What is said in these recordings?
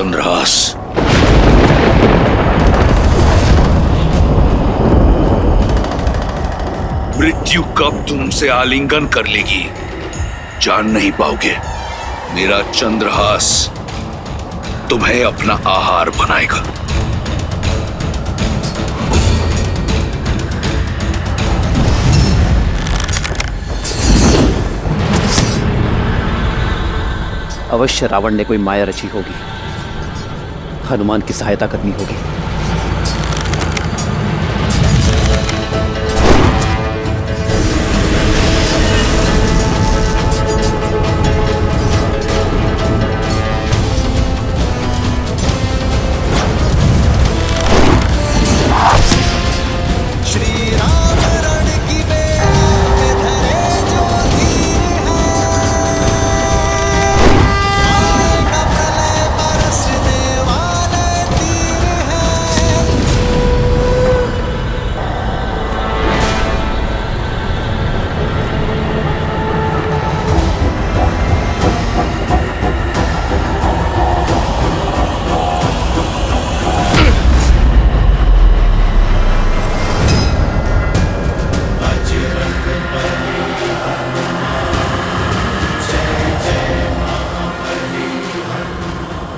चंद्रहास, मृत्यु कब तुमसे आलिंगन कर लेगी जान नहीं पाओगे। मेरा चंद्रहास तुम्हें अपना आहार बनाएगा। अवश्य रावण ने कोई माया रची होगी, हनुमान की सहायता करनी होगी।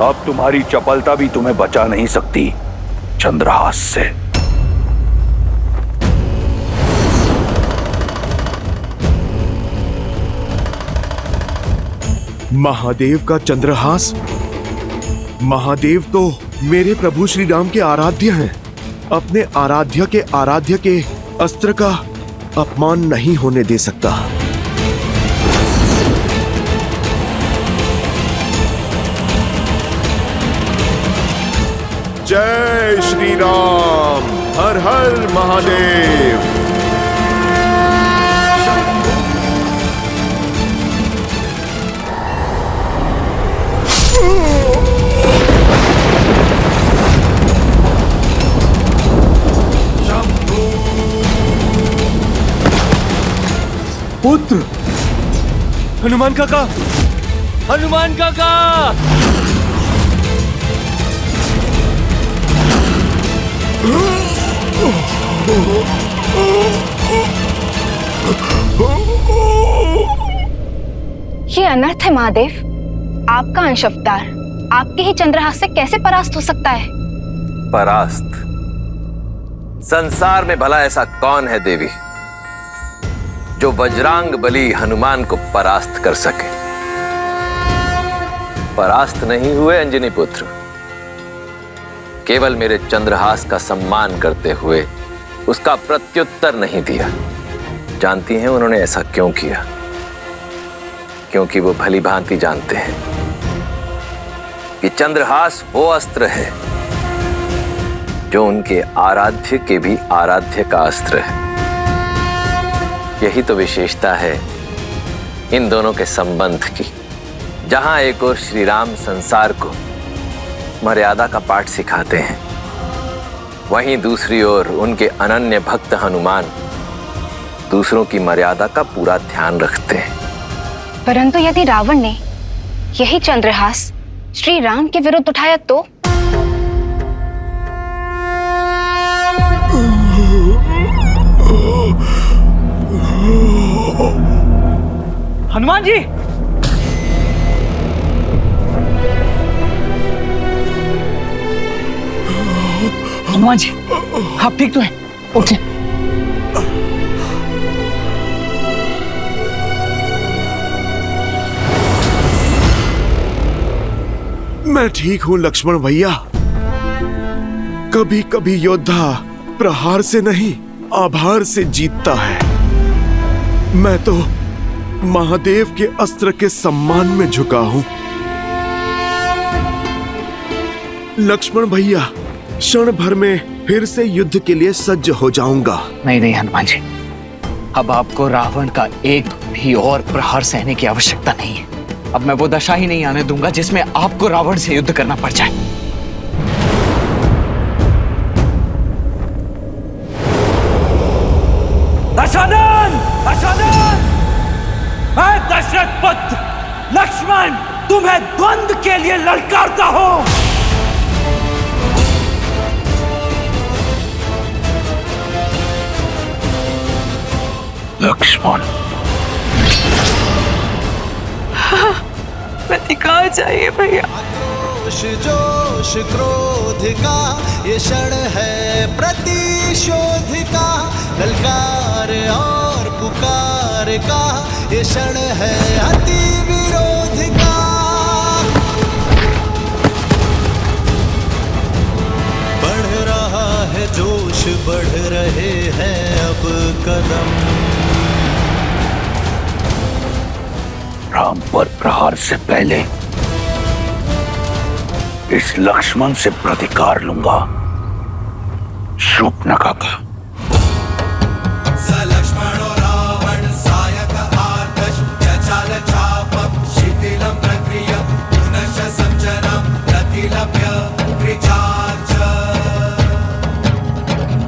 अब तुम्हारी चपलता भी तुम्हें बचा नहीं सकती चंद्रहास से। महादेव का चंद्रहास? महादेव तो मेरे प्रभु श्री राम के आराध्य हैं। अपने आराध्य के अस्त्र का अपमान नहीं होने दे सकता। जय श्री राम, हर हर महादेव। पुत्र हनुमान काका, हनुमान काका! ये अनर्थ है महादेव। आपका अंश अवतार आपके ही चंद्रहास से कैसे परास्त हो सकता है? परास्त? संसार में भला ऐसा कौन है देवी जो वज्रांग बली हनुमान को परास्त कर सके? परास्त नहीं हुए अंजनी पुत्र, केवल मेरे चंद्रहास का सम्मान करते हुए उसका प्रत्युत्तर नहीं दिया। जानती हैं उन्होंने ऐसा क्यों किया? क्योंकि वो भली भांति जानते हैं कि चंद्रहास वो अस्त्र है जो उनके आराध्य के भी आराध्य का अस्त्र है। यही तो विशेषता है इन दोनों के संबंध की। जहां एक ओर श्री राम संसार को मर्यादा का पाठ सिखाते हैं, वहीं दूसरी ओर उनके अनन्य भक्त हनुमान दूसरों की मर्यादा का पूरा ध्यान रखते हैं। परंतु यदि रावण ने यही चंद्रहास श्री राम के विरुद्ध उठाया तो? हनुमान जी! हनुमान जी, आप ठीक तो हैं? उठिए। मैं ठीक हूं लक्ष्मण भैया। कभी कभी योद्धा प्रहार से नहीं आभार से जीतता है। मैं तो महादेव के अस्त्र के सम्मान में झुका हूं। लक्ष्मण भैया, क्षण भर में फिर से युद्ध के लिए सज्ज हो जाऊंगा। नहीं नहीं हनुमान जी, अब आपको रावण का एक भी और प्रहार सहने की आवश्यकता नहीं है। अब मैं वो दशा ही नहीं आने दूंगा जिसमें आपको रावण से युद्ध करना पड़ जाए। दशानन! दशानन! मैं दशरथ पुत्र लक्ष्मण तुम्हें द्वंद्व के लिए ललकारता हूं। लक्ष्मण। प्रतिकार चाहिए भैया। जोश क्रोध का ये क्षण है प्रतिशोध का, ललकार और पुकार का ये क्षण है अति विरोध का। बढ़ रहा है जोश, बढ़ रहे हैं अब कदम। राम पर प्रहार से पहले इस लक्ष्मण से प्रतिकार लूंगा, शूर्पणखा का। लक्ष्मणो रावण सायक आर्तश चचाल चापम शिथिलं प्रक्रिय पुनश्च संजनं प्रतिलभ्य कृचार्च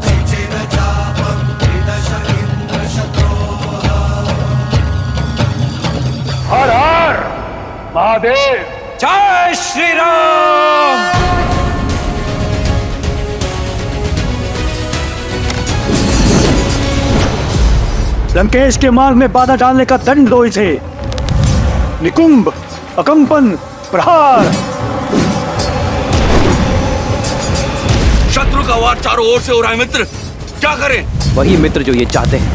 चिचेन चापम त्रिदश इंद्र शत्रोः। हर हर महादेव। जय श्री राम। लंकेश के मार्ग में बाधा डालने का दंड दो इसे। निकुंभ, अकंपन, प्रहार। शत्रु का वार चारों ओर से हो रहा है मित्र, क्या करें? वही मित्र जो ये चाहते हैं,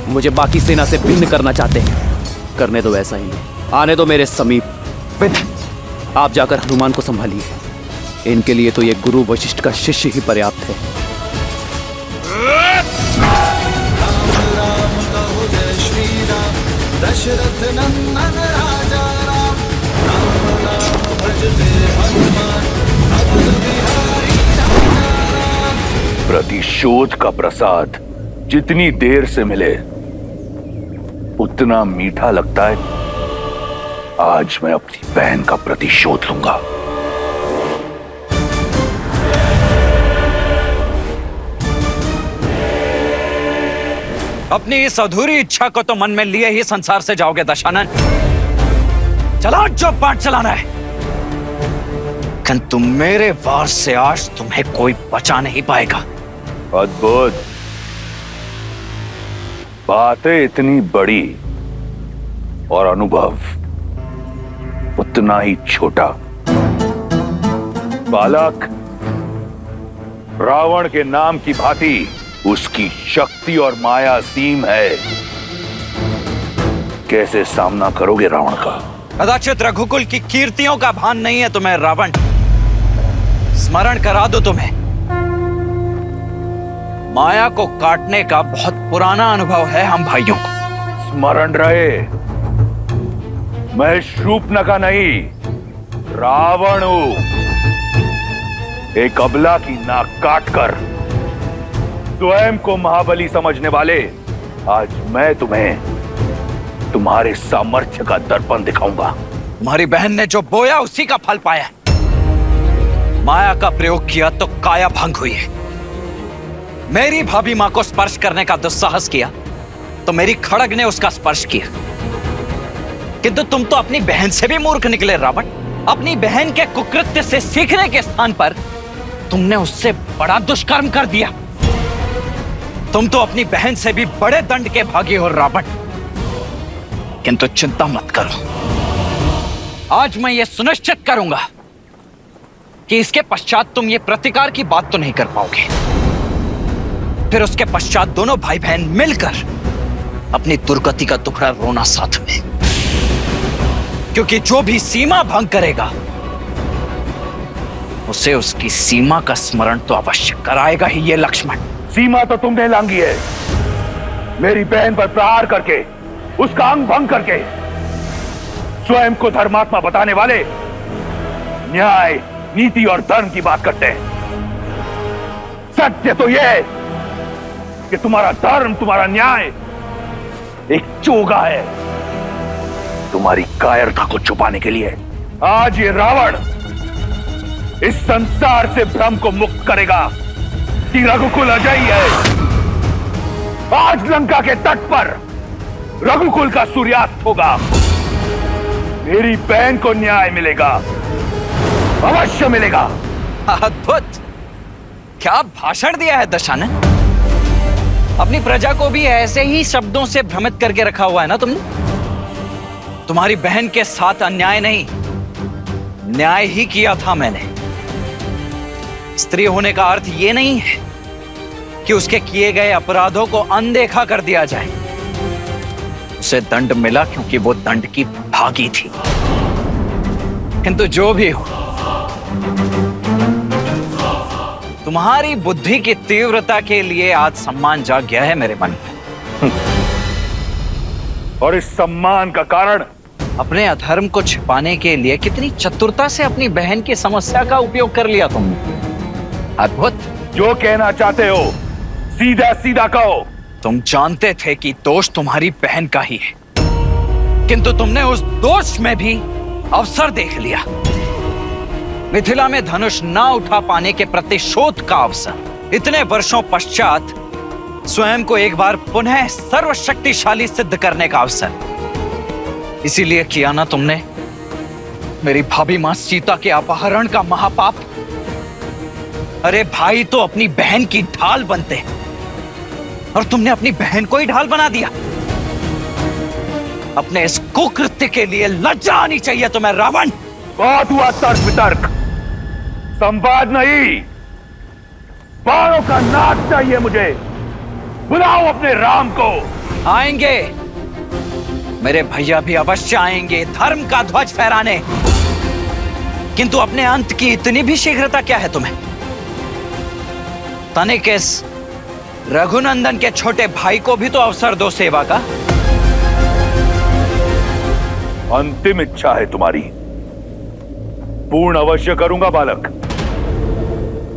मुझे बाकी सेना से भिन्न करना चाहते हैं। करने दो ऐसा ही, आने दो मेरे समीप। आप जाकर हनुमान को संभालिए। इनके लिए तो ये गुरु वशिष्ठ का शिष्य ही पर्याप्त है। राम कहो जय श्री राम, दशरथ नंदन राजा राम। राम नाम भजते हनुमान, अवध बिहारी राजा राम। प्रतिशोध का प्रसाद जितनी देर से मिले उतना मीठा लगता है। आज मैं अपनी बहन का प्रतिशोध लूंगा। अपनी इस अधूरी इच्छा को तो मन में लिए ही संसार से जाओगे दशानन। चला जो पाठ चलाना है। किंतु मेरे वार से आज तुम्हें कोई बचा नहीं पाएगा। अद्भुत। बातें इतनी बड़ी और अनुभव उतना ही छोटा। बालक, रावण के नाम की भांति उसकी शक्ति और माया असीम है। कैसे सामना करोगे रावण का? कदाचित रघुकुल की कीर्तियों का भान नहीं है तुम्हें रावण। स्मरण करा दो तुम्हें, माया को काटने का बहुत पुराना अनुभव है हम भाइयों को। स्मरण रहे, मैं शूर्पणखा नहीं, रावण हूं। एक अबला की नाक काटकर स्वयं को महाबली समझने वाले, आज मैं तुम्हें तुम्हारे सामर्थ्य का दर्पण दिखाऊंगा। तुम्हारी बहन ने जो बोया उसी का फल पाया। माया का प्रयोग किया तो काया भंग हुई है। मेरी भाभी मां को स्पर्श करने का दुस्साहस किया तो मेरी खड़ग ने उसका स्पर्श किया। किंतु तुम तो अपनी बहन से भी मूर्ख निकले रावण। अपनी बहन के कुकृत्य से सीखने के स्थान पर तुमने उससे बड़ा दुष्कर्म कर दिया। तुम तो अपनी बहन से भी बड़े दंड के भागी हो रावण। किंतु चिंता मत करो, आज मैं ये सुनिश्चित करूंगा कि इसके पश्चात तुम ये प्रतिकार की बात तो नहीं कर पाओगे। फिर उसके पश्चात दोनों भाई बहन मिलकर अपनी दुर्गति का दुखड़ा रोना साथ में। क्योंकि जो भी सीमा भंग करेगा उसे उसकी सीमा का स्मरण तो अवश्य कराएगा ही ये लक्ष्मण। सीमा तो तुमने लांघी है, मेरी बहन पर प्रहार करके, उसका अंग भंग करके। स्वयं को धर्मात्मा बताने वाले न्याय, नीति और धर्म की बात करते हैं। सत्य तो यह है कि तुम्हारा धर्म, तुम्हारा न्याय एक चोगा है तुम्हारी कायरता को छुपाने के लिए। आज ये रावण इस संसार से भ्रम को मुक्त करेगा कि रघुकुल अजय है। आज लंका के तट पर रघुकुल का सूर्यास्त होगा। मेरी बहन को न्याय मिलेगा, अवश्य मिलेगा। अद्भुत, क्या भाषण दिया है दशानन। अपनी प्रजा को भी ऐसे ही शब्दों से भ्रमित करके रखा हुआ है ना तुमने। तुम्हारी बहन के साथ अन्याय नहीं, न्याय ही किया था मैंने। स्त्री होने का अर्थ यह नहीं है कि उसके किए गए अपराधों को अनदेखा कर दिया जाए। उसे दंड मिला क्योंकि वो दंड की भागी थी। किंतु जो भी हो, तुम्हारी बुद्धि की तीव्रता के लिए आज सम्मान जाग गया है मेरे मन में। और इस सम्मान का कारण अपने अधर्म को छिपाने के लिए कितनी चतुरता से अपनी बहन की समस्या का उपयोग कर लिया तुमने। अद्भुत। जो कहना चाहते हो सीधा सीधा कहो। तुम जानते थे कि दोष तुम्हारी बहन का ही है, किंतु तुमने उस दोष में भी अवसर देख लिया। मिथिला में धनुष ना उठा पाने के प्रतिशोध का अवसर, इतने वर्षों पश्चात स्वयं को एक बार पुनः सर्वशक्तिशाली सिद्ध करने का अवसर। इसीलिए किया ना तुमने मेरी भाभी मां सीता के अपहरण का महापाप। अरे भाई तो अपनी बहन की ढाल बनते और तुमने अपनी बहन को ही ढाल बना दिया। अपने इस कुकृत्य के लिए लज्जा आनी चाहिए तुम्हें रावण। बहुत हुआ तर्क वितर्क, संवाद नहीं। बाणों का नाच चाहिए मुझे। बुलाओ अपने राम को। आएंगे, मेरे भैया भी अवश्य आएंगे धर्म का ध्वज फहराने। किंतु अपने अंत की इतनी भी शीघ्रता क्या है तुम्हें? तनिक इस रघुनंदन के छोटे भाई को भी तो अवसर दो सेवा का। अंतिम इच्छा है तुम्हारी, पूर्ण अवश्य करूंगा बालक।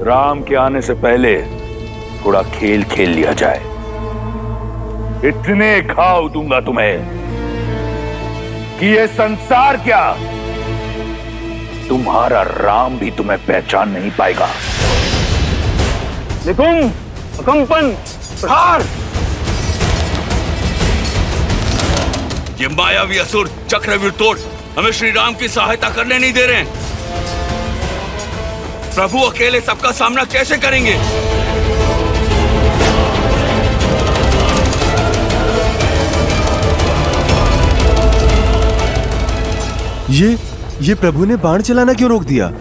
राम के आने से पहले थोड़ा खेल खेल लिया जाए। इतने घाव दूंगा तुम्हें कि ये संसार क्या, तुम्हारा राम भी तुम्हें पहचान नहीं पाएगा। निकुंभ, कंपन, प्रहार। ये मायावी असुर चक्रव्यूह तोड़ हमें श्री राम की सहायता करने नहीं दे रहे हैं। प्रभु अकेले सबका सामना कैसे करेंगे? ये प्रभु ने बाण चलाना क्यों रोक दिया?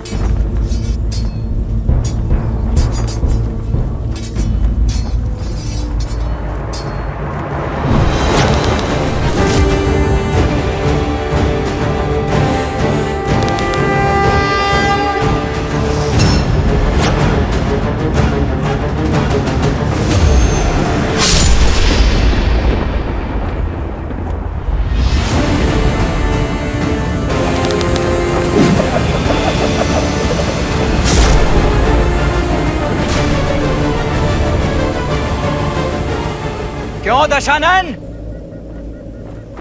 क्यों दशानन?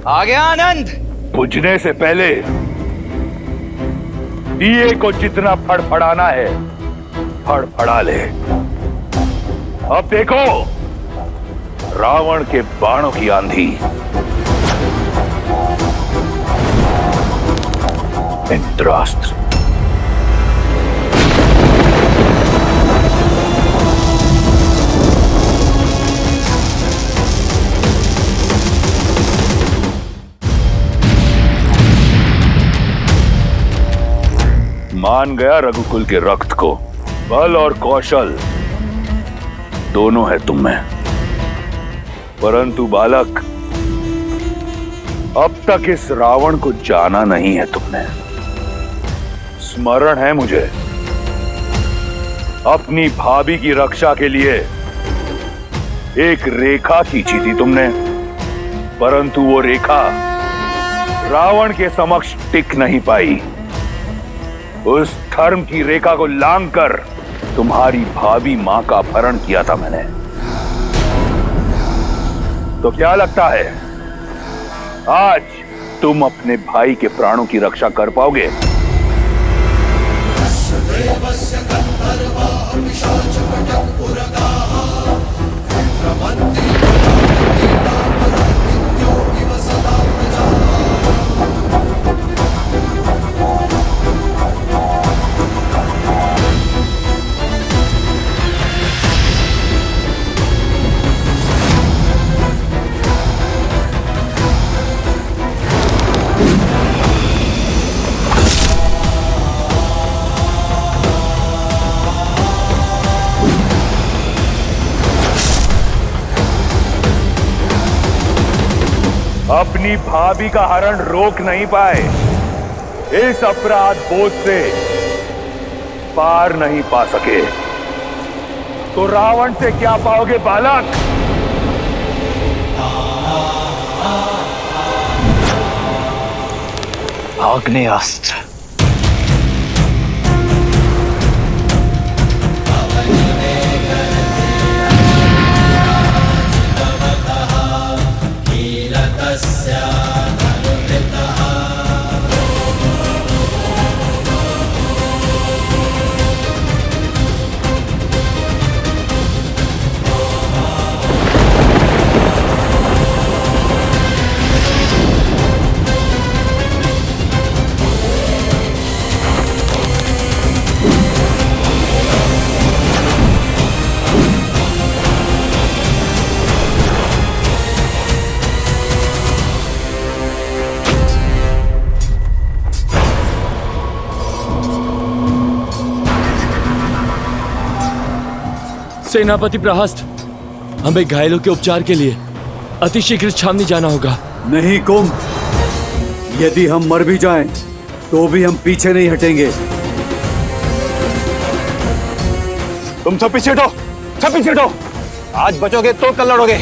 आ गया आनंद? बुझने से पहले दिए को जितना फड़फड़ाना है फड़फड़ा ले। अब देखो रावण के बाणों की आंधी। इंद्रास्त्र। मान गया रघुकुल के रक्त को। बल और कौशल दोनों है तुम में, परंतु बालक अब तक इस रावण को जाना नहीं है तुमने। स्मरण है मुझे, अपनी भाभी की रक्षा के लिए एक रेखा खींची थी तुमने, परंतु वो रेखा रावण के समक्ष टिक नहीं पाई। उस धर्म की रेखा को लांघकर तुम्हारी भाभी मां का अपहरण किया था मैंने। तो क्या लगता है आज तुम अपने भाई के प्राणों की रक्षा कर पाओगे? अपनी भाभी का हरण रोक नहीं पाए, इस अपराध बोझ से पार नहीं पा सके, तो रावण से क्या पाओगे बालक? आग्नेयास्त्र। सेनापति प्रहस्त, हमें घायलों के उपचार के लिए अतिशीघ्र छावनी जाना होगा। नहीं कुंभ, यदि हम मर भी जाएं, तो भी हम पीछे नहीं हटेंगे। तुम सब पीछे हटो, सब पीछे हटो। आज बचोगे तो कल लड़ोगे।